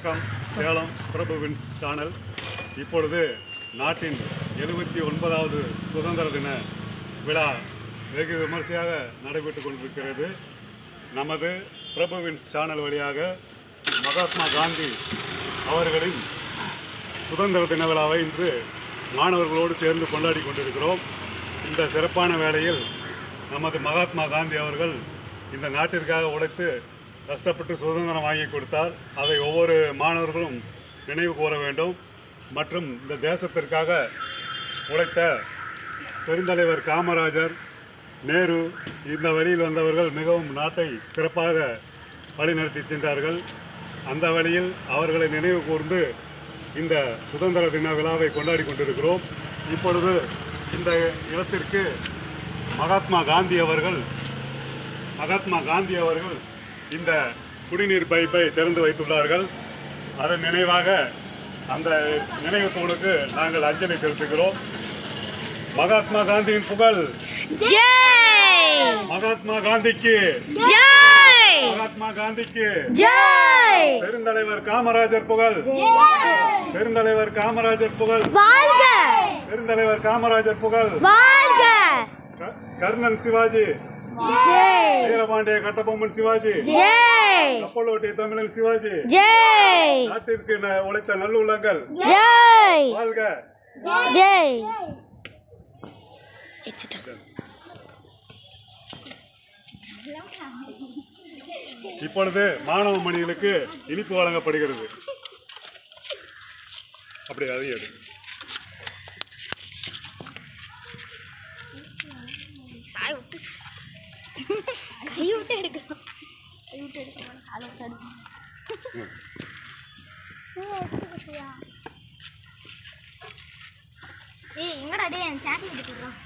வணக்கம். சேலம் பிரபுவின் சேனல். இப்பொழுது நாட்டின் 79வது சுதந்திர தின விழா வெகு விமர்சையாக நடைபெற்று கொண்டிருக்கிறது. நமது பிரபுவின் சேனல் வழியாக மகாத்மா காந்தி அவர்களின் சுதந்திர தின விழாவை இன்று மாணவர்களோடு சேர்ந்து கொண்டாடி கொண்டிருக்கிறோம். இந்த சிறப்பான வேளையில் நமது மகாத்மா காந்தி அவர்கள் இந்த நாட்டிற்காக உழைத்து கஷ்டப்பட்டு சுதந்திரம் வாங்கி கொடுத்தார். அதை ஒவ்வொரு மாணவர்களும் நினைவு கூற வேண்டும். மற்றும் இந்த தேசத்திற்காக உழைத்த பெருந்தலைவர் காமராஜர், நேரு, இந்த வழியில் வந்தவர்கள் மிகவும் நாட்டை சிறப்பாக வழிநடத்தி சென்றார்கள். அந்த வழியில் அவர்களை நினைவு கூர்ந்து இந்த சுதந்திர தின விழாவை கொண்டாடி கொண்டிருக்கிறோம். இப்பொழுது இந்த இடத்திற்கு மகாத்மா காந்தி அவர்கள் இந்த குடிநீர் பைப்பை திறந்து வைத்துள்ளார்கள். அதன் நினைவாக அந்த நினைவு தூணுக்கு நாங்கள் அஞ்சலி செலுத்துகிறோம். மகாத்மா காந்தியின் புகழ், மகாத்மா காந்திக்கு, மகாத்மா காந்திக்கு, பெருந்தலைவர் காமராஜர் புகழ், பெருந்தலைவர் காமராஜர் புகழ், பெருந்தலைவர் காமராஜர் புகழ், கர்ணன் சிவாஜி, வீரபாண்டிய கட்டபொம்மன் சிவாஜி, கப்பலோட்டி தமிழன் சிவாஜி, நாட்டிற்கு உழைத்த நல்லுள்ளங்கள் வாழ்க. இப்பொழுது மாணவ மணிகளுக்கு இனிப்பு வழங்கப்படுகிறது. அப்படி அது எங்கடா டே சாட் எடுத்துக்கிறோம்.